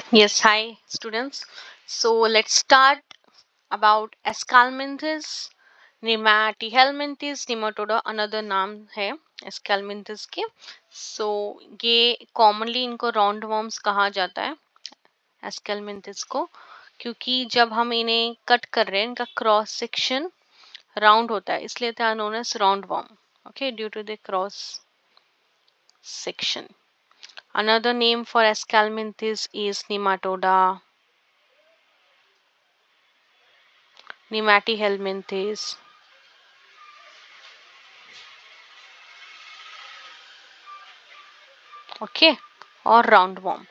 Yes, hi students. So let's start about Escalminthus nematohelminthes nematoda another नाम है Escalminthus के. So ये commonly इनको राउंड worms कहा जाता है Escalminthus को, क्योंकि जब हम इन्हें कट कर रहे हैं इनका क्रॉस सेक्शन राउंड होता है, इसलिए they are known as roundworm. Okay, due to the cross section. Another name for Escalminthus is nematohelminthes. Okay, or roundworm.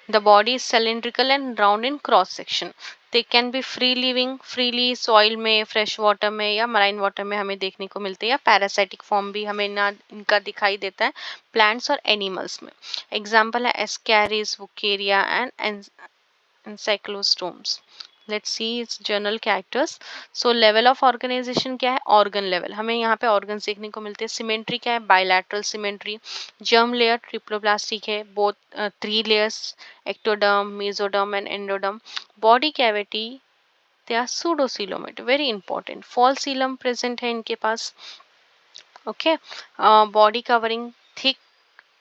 The body is cylindrical and round in cross section. They can be free living, freely soil में, fresh water में या marine water में हमें देखने को मिलते हैं, या parasitic form भी हमें ना इनका दिखाई देता है plants और animals में. Example है Ascaris, Wucheria and encyclostomes. Let's see its general characters. So level of organization क्या है? Organ level. हमें यहाँ पे organs देखने को मिलते हैं. Symmetry क्या है? Bilateral symmetry. Germ layer triploblastic है. Both three layers: ectoderm, mesoderm and endoderm. Body cavity, they are pseudocoelomate. Very important. False coelom present है इनके पास. Okay. Body covering thick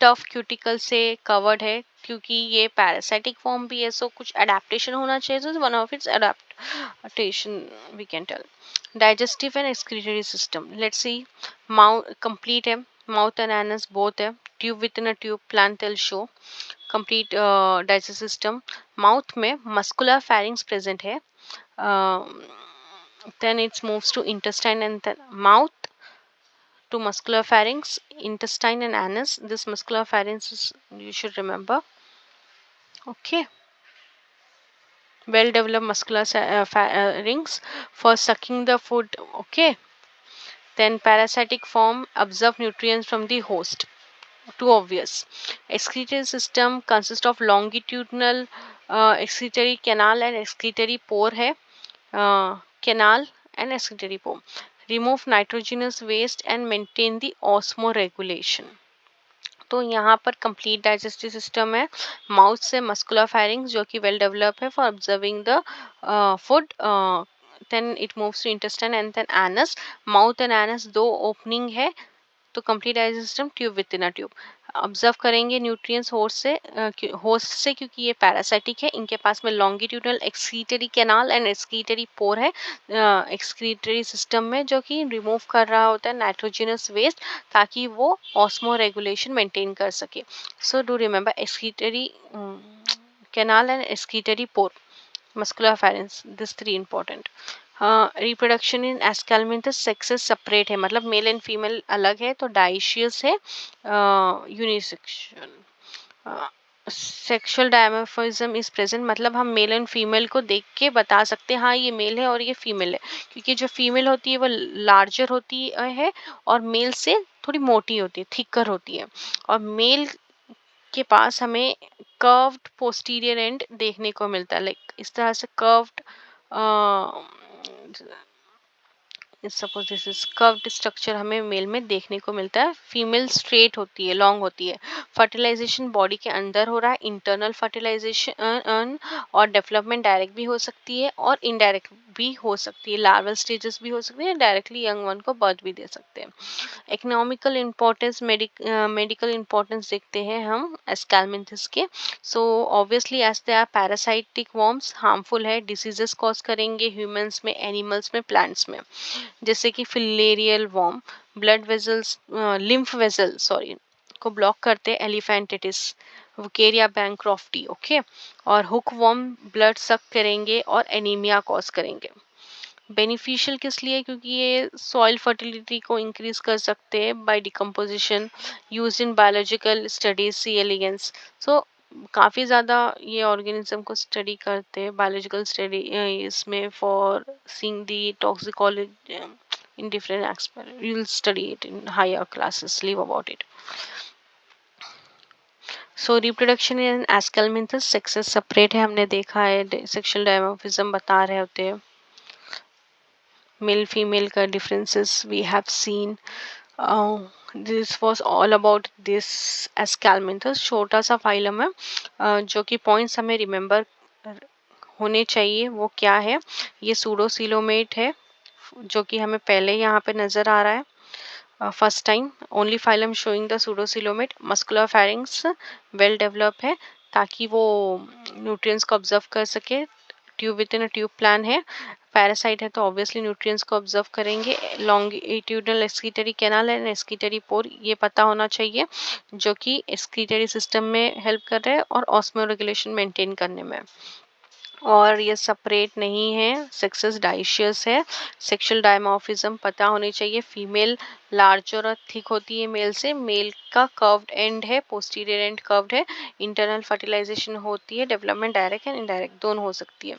tough cuticle से कवर्ड है, क्योंकि ये पैरासाइटिक फॉर्म भी है, सो कुछ अडेप्टेशन होना चाहिए, तो one of its adaptation we can tell. Digestive and excretory system, let's see. Mouth complete है, माउथ एंड एनस बोथ है. Tube within a tube, plant will show complete digest system. Mouth में muscular pharynx present है. then it moves to intestine and then mouth to muscular pharynx, intestine, and anus. This muscular pharynx is, you should remember. Okay, well developed muscular pharynx for sucking the food. Okay, then parasitic form absorb nutrients from the host. Too obvious. Excretory system consists of longitudinal excretory canal and excretory pore है. Canal and excretory pore. Remove nitrogenous waste and maintain the osmoregulation. तो यहाँ पर complete digestive system है. Mouth से muscular pharynx जो कि well develop है for observing the food. Then it moves to intestine and then anus. Mouth and anus दो opening है, तो complete digestive system tube within a tube. Observe करेंगे nutrients host से, क्योंकि ये पैरासाइटिक है. इनके पास में longitudinal excretory canal and excretory pore है एक्सक्रीटरी सिस्टम में, जो कि रिमूव कर रहा होता है नाइट्रोजनस वेस्ट, ताकि वो ऑस्मो रेगुलेशन मेंटेन कर सके. So do remember excretory canal and excretory pore, muscular pharynx, this three important. Reproduction in aschelminthes sexes separate है, मतलब मेल एंड फीमेल अलग है, तो डाइशियस है. Unisexual sexual dimorphism is present, मतलब हम मेल एंड फीमेल को देख के बता सकते हैं हाँ ये मेल है और ये फीमेल है, क्योंकि जो फीमेल होती है वो लार्जर होती है और मेल से थोड़ी मोटी होती है, थिकर होती है. और मेल के पास हमें कर्व्ड पोस्टीरियर एंड देखने को मिलता है, लाइक इस तरह से curved. Suppose this is curved structure हमें मेल में देखने को मिलता है. फीमेल स्ट्रेट होती है, लॉन्ग होती है. फर्टिलाइजेशन बॉडी के अंदर हो रहा है, इंटरनल फर्टिलाइजेशन, और डेवलपमेंट डायरेक्ट भी हो सकती है और इनडायरेक्ट भी हो सकती है. लार्वल स्टेजेस भी हो सकती है, डायरेक्टली यंग वन को बर्थ भी दे सकते हैं. इकोनॉमिकल इम्पोर्टेंस, मेडिकल इम्पोर्टेंस देखते हैं हम एस्कैलमिंथस के. So obviously as they are parasitic worms, harmful है, डिसीजेस कॉज करेंगे ह्यूमंस में, एनिमल्स में, प्लांट्स में, जैसे कि filarial worm blood vessels, lymph vessel sorry को ब्लॉक करते हैं, एलिफेंटिटिस, वुकेरिया बैंक्रॉफ्टी. ओके, और हुक वॉर्म ब्लड सक करेंगे और एनीमिया कॉज करेंगे. बेनिफिशियल किस लिए? क्योंकि ये सॉइल फर्टिलिटी को इंक्रीज कर सकते हैं by decomposition, use in biological studies, C elegans. So काफ़ी ज़्यादा ये ऑर्गेनिज्म को स्टडी करते हैं बायोलॉजिकल स्टडी इसमें, for seeing the toxicology in different experiment. You will study it in higher classes, leave about it. So reproduction in aschelminthes sexes separate है, हमने देखा है. सेक्सुअल डायमॉर्फिज्म बता रहे होते हैं, मेल फीमेल का differences we have seen. This was all about this aschelminthes. छोटा सा फाइलम है, जो कि पॉइंट्स हमें रिमेंबर होने चाहिए। वो क्या है? ये सूडोसिलोमेट है, जो कि हमें पहले यहाँ पे नजर आ रहा है। First time only phylum showing the pseudocoelomate. Muscular pharynx well develop है ताकि वो न्यूट्रिएंट्स को ऑब्जर्व कर सके। Tube within a tube plan है। पैरासाइट है तो ऑब्वियसली न्यूट्रिएंट्स को ऑब्जर्व करेंगे। Longitudinal excretory canal and excretory पोर ये पता होना चाहिए, जो कि एक्सक्रीटरी सिस्टम में हेल्प कर रहे हैं और ऑस्मो रेगुलेशन मेंटेन करने में। और ये सेपरेट नहीं है, सेक्सेस डाइशियस है। सेक्सुअल डायमॉर्फिज्म पता होनी चाहिए। फीमेल लार्जर और थिक होती है मेल से। मेल का कर्व्ड एंड है, पोस्टीरियर एंड कर्व्ड है। इंटरनल फर्टिलाइजेशन होती है। डेवलपमेंट डायरेक्ट एंड इनडायरेक्ट दोनों हो सकती है।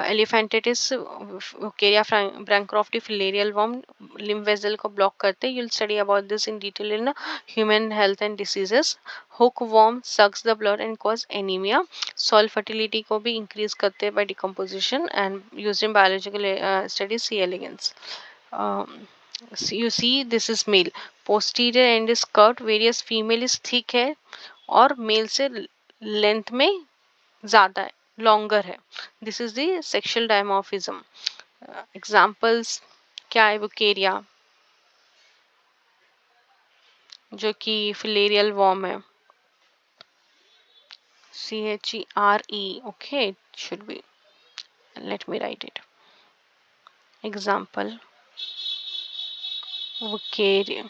Elephantiasis Wuchereria bancrofti filarial worm lymph vessel को ब्लॉक करते हैं। You'll study about this in detail in human health and diseases. Hook worm sucks the blood and cause anaemia. Soil fertility को भी increase करते हैं by decomposition and used in biological studies. C elegans. You see this is male, posterior end is curved, whereas female is thick है और mail से length में ज्यादा है, लॉन्गर है। This is the sexual dimorphism. Examples क्या है? बुकेरिया, जो कि फिलेरियल वॉर्म है। CHERE, okay, it should be. Let me write it. Example, Wucheria,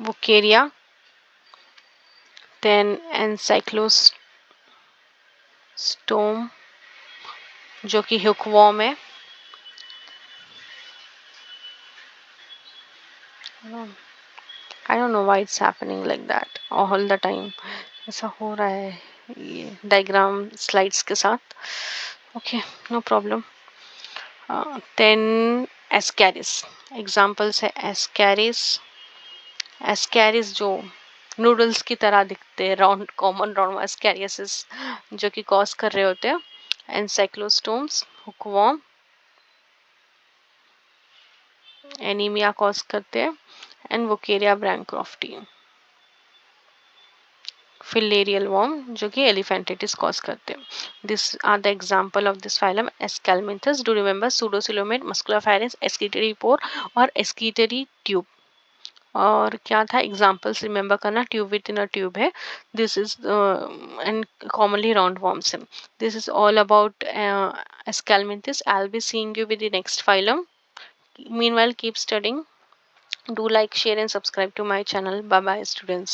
Wucheria, then Encyclostome, जो कि हुकवॉर्म है। I don't know why it's happening like that all the time. ऐसा हो रहा है ये डायग्राम स्लाइड्स के साथ। Okay, no problem. Then ascaris, examples है एस्कैरिस। एस्कैरिस जो नूडल्स की तरह दिखते हैं, राउंड, कॉमन राउंड एस्कैरियसिस जो कि कॉज कर रहे होते हैं। एनसाइक्लोस्टोम्स हुकवॉर्म एनीमिया कॉज करते हैं। And Wuchereria bancrofti filarial worm जो कि एलिफेंटिटिस कॉज करते हैं। This are the example of this phylum aschelminthes. Do remember pseudocoelomate, muscular pharynx, excretory pore और एस्कीटरी ट्यूब। और क्या था एग्जांपल्स रिमेंबर करना? Tube within a tube है। This is and commonly round worms है। This is all about aschelminthes. I will be seeing you with the next phylum. Meanwhile, keep studying. Do like, share and subscribe to my channel. Bye bye students.